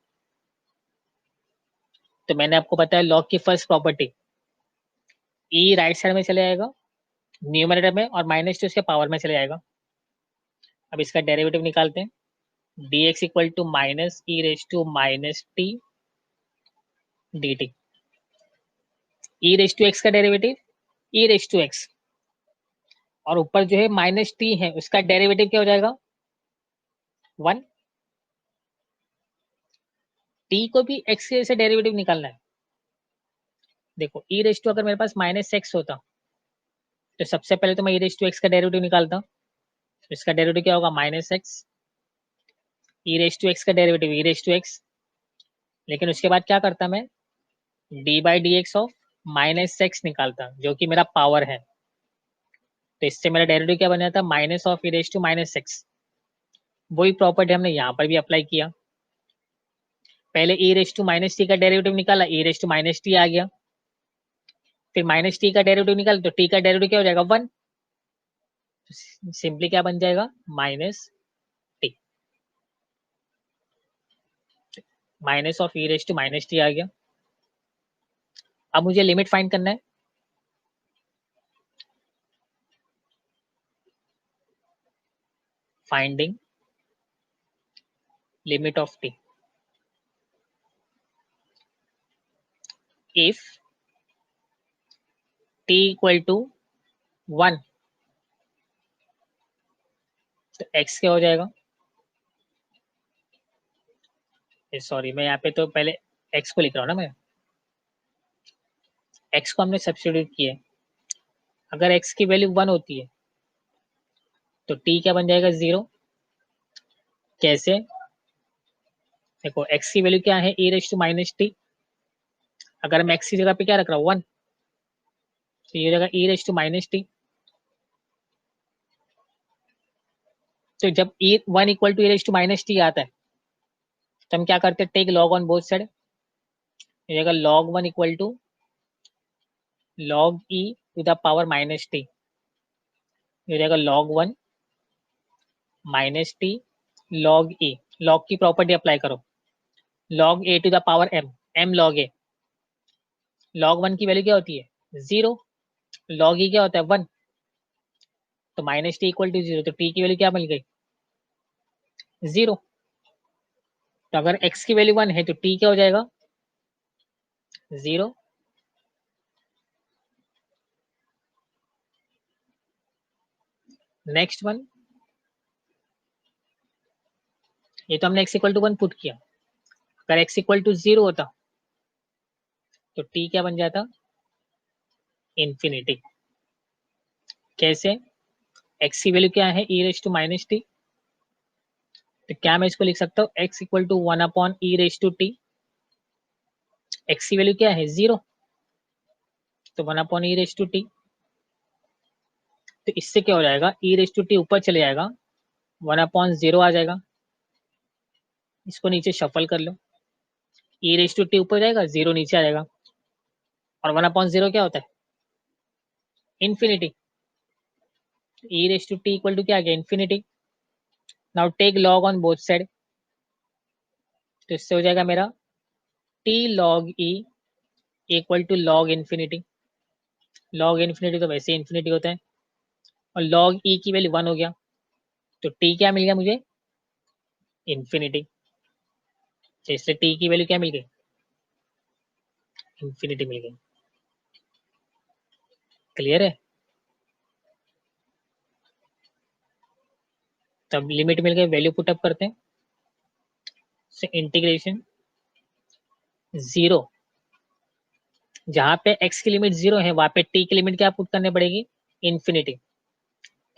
तो मैंने आपको बताया log की first property, e right side में चले जाएगा न्यूमरेटर में और माइनस टी उसके पावर में चले जाएगा। अब इसका डेरिवेटिव निकालते हैं, dx equal to minus e raise to minus t d t, e raise to x का derivative e raise to x, और ऊपर जो है माइनस टी है उसका डेरिवेटिव क्या हो जाएगा, 1। टी को भी एक्स के से डेरिवेटिव निकालना है। देखो ई रेज टू अगर मेरे पास माइनस एक्स होता तो सबसे पहले तो मैं ई रेज टू एक्स का डेरिवेटिव निकालता, तो इसका डेरिवेटिव क्या होगा, minus x, e raise to x का derivative e raise to x, लेकिन उसके बाद क्या करता मैं, d by d x of minus x निकालता जो कि मेरा पावर है, तो इससे मेरा डेरिवेटिव क्या बन जाता, minus of e raise to minus x. वही प्रॉपर्टी हमने यहाँ पर भी अप्लाई किया, पहले e raise to minus t का डेरिवेटिव निकाला, e raise to minus t आ गया, फिर माइनस टी का डेरिवेटिव निकाल, तो टी का डेरिवेटिव क्या हो जाएगा, 1, सिंपली क्या बन जाएगा, minus t, minus of e raise to minus t आ गया। अब मुझे लिमिट फाइंड करना है, finding limit of t, if t equal to 1 तो एक्स क्या हो जाएगा, सॉरी मैं यहाँ पे तो पहले एक्स को लिख रहा हूँ ना, मैं एक्स को हमने सब्स्टिट्यूट किया, अगर एक्स की वैल्यू 1 होती है तो टी क्या बन जाएगा, 0। कैसे, देखो एक्स की वैल्यू क्या है, ई रेज टू माइनस टी, अगर मैं एक्स की जगह पे क्या रख रहा हूँ, 1, तो ये रहेगा e raise to minus t. तो जब e 1 equal to e raise to minus t आता है तो हम क्या करते हैं, take log on both side, ये रहेगा log 1 equal to log e to the power minus t, ये रहेगा log 1 minus t log e, log की प्रॉपर्टी अप्लाई करो, log a to the power m, m log a, log 1 की वैल्यू क्या होती है, 0, log e क्या होता है, 1, तो माइनस टी इक्वल टू 0, तो t की वैल्यू क्या मिल गई, 0। तो अगर x की वैल्यू 1 है तो t क्या हो जाएगा, 0। नेक्स्ट वन, ये तो हमने x इक्वल टू 1 पुट किया, अगर x इक्वल टू 0 होता तो t क्या बन जाता, इंफिनिटी। कैसे, एक्स की वैल्यू क्या है, e raise to minus t, तो क्या मैं इसको लिख सकता हूँ x equal to 1 upon e raise to t. X की वैल्यू क्या है 0, तो 1 upon e raise to t. तो इससे क्या हो जाएगा, ई रेस टू टी ऊपर चले जाएगा, 1 अपॉन 0 आ जाएगा, इसको नीचे शफल कर लो, ई रेस टू टी ऊपर जाएगा, 0 नीचे आ जाएगा, और 1 अपॉन 0 क्या होता है, infinity. E raise to t equal to क्या आ गया, infinity. Now take log on both side, तो इससे हो जाएगा मेरा t log e equal to log infinity. Log infinity तो वैसे इन्फिनिटी होता है, और लॉग ई की वैल्यू 1 हो गया, तो टी क्या मिल गया मुझे, इन्फिनिटी। तो इससे टी की वैल्यू क्या मिल गई, इन्फिनिटी मिल गई। क्लियर है, तब लिमिट मिल गई, वैल्यू पुटअप करते हैं, इंटीग्रेशन 0, जहां पे x की लिमिट 0 है वहां पे t की लिमिट क्या पुट करनी पड़ेगी, इन्फिनिटी।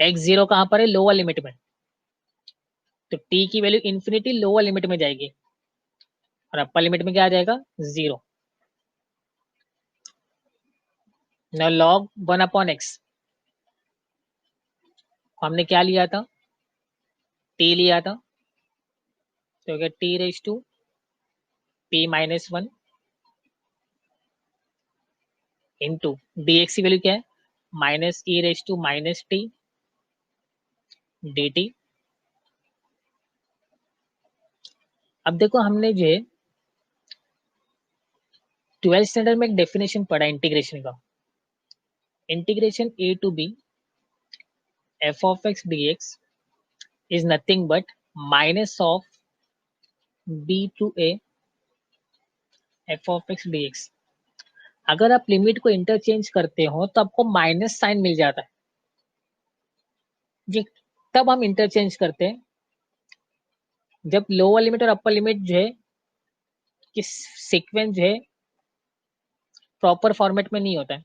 x 0 कहां पर है, लोअर लिमिट में, तो t की वैल्यू इन्फिनिटी लोअर लिमिट में जाएगी, और अपर लिमिट में क्या आ जाएगा, 0। नाउ log 1 अपॉन एक्स, हमने क्या लिया था, t लिया था, तो क्या t raise to p minus 1 into dx की वैल्यू क्या है, minus e raise to minus t dt। अब देखो हमने जो है 12th स्टैंडर्ड में एक डेफिनेशन पढ़ा इंटीग्रेशन का, integration a to b f of x dx is nothing but minus of b to a f of x dx। अगर आप लिमिट को इंटरचेंज करते हो तो आपको माइनस साइन मिल जाता है, ये तब हम इंटरचेंज करते हैं जब लोअर लिमिट और अपर लिमिट जो है कि सीक्वेंस जो है प्रॉपर फॉर्मेट में नहीं होता है।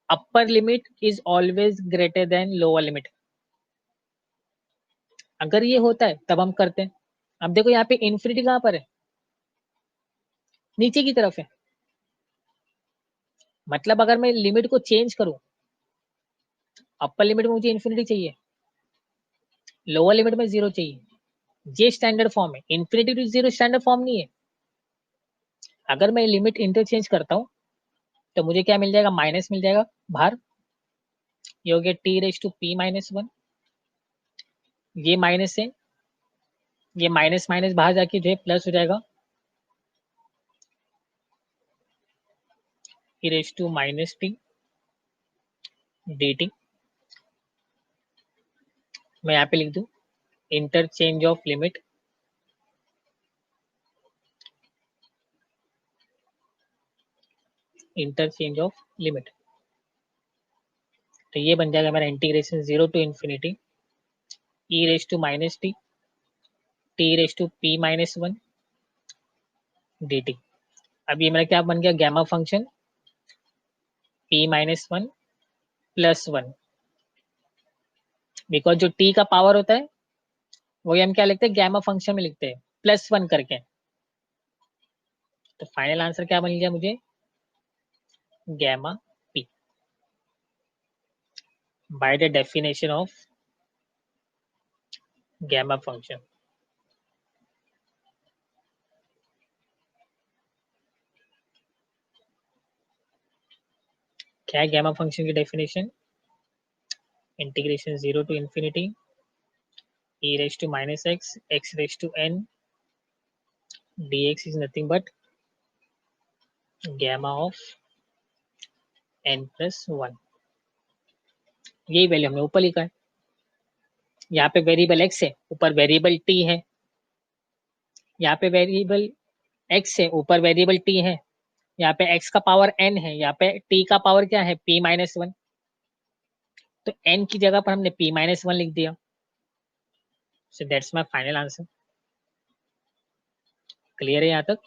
Upper limit is always greater than lower limit, अगर ये होता है तब हम करते हैं। अब देखो यहाँ पे इन्फिनिटी कहां पर है, नीचे की तरफ है, मतलब अगर मैं लिमिट को चेंज करूं, अपर लिमिट में मुझे इन्फिनिटी चाहिए, लोअर लिमिट में 0 चाहिए, ये स्टैंडर्ड फॉर्म है, इन्फिनिटी टू 0 स्टैंडर्ड फॉर्म नहीं है। अगर मैं लिमिट इंटरचेंज करता हूं तो मुझे क्या मिल जाएगा, माइनस मिल जाएगा बाहर, ये हो गया t raise to p minus 1, ये माइनस है, ये माइनस माइनस बाहर जाके जो है प्लस हो जाएगा, e raise to minus t d t. मैं यहाँ पे लिख दूं interchange of limit, interchange of limit, तो ये बन जाएगा मेरा integration 0 to infinity e raise to minus t raise to p minus 1 d t. अब ये मेरा क्या बन गया, gamma function p minus 1 plus 1, because जो टी का पावर होता है वही हम क्या लिखते हैं, गैमा फंक्शन में लिखते हैं प्लस 1 करके। तो फाइनल आंसर क्या बन गया मुझे, gamma p, by the definition of gamma function. क्या है गैमा फंक्शन की definition, integration 0 to infinity e raised to minus x raised to n dx is nothing but gamma of n plus 1। यही वैल्यू हमने ऊपर लिखा है, यहाँ पे वेरिएबल x है, ऊपर वेरिएबल t है, यहाँ पे वेरिएबल x है, ऊपर वेरिएबल t है, यहाँ पे x का पावर n है, यहाँ पे t का पावर क्या है p माइनस 1, तो n की जगह पर हमने p माइनस 1 लिख दिया। So that's my final answer. Clear है यहाँ तक।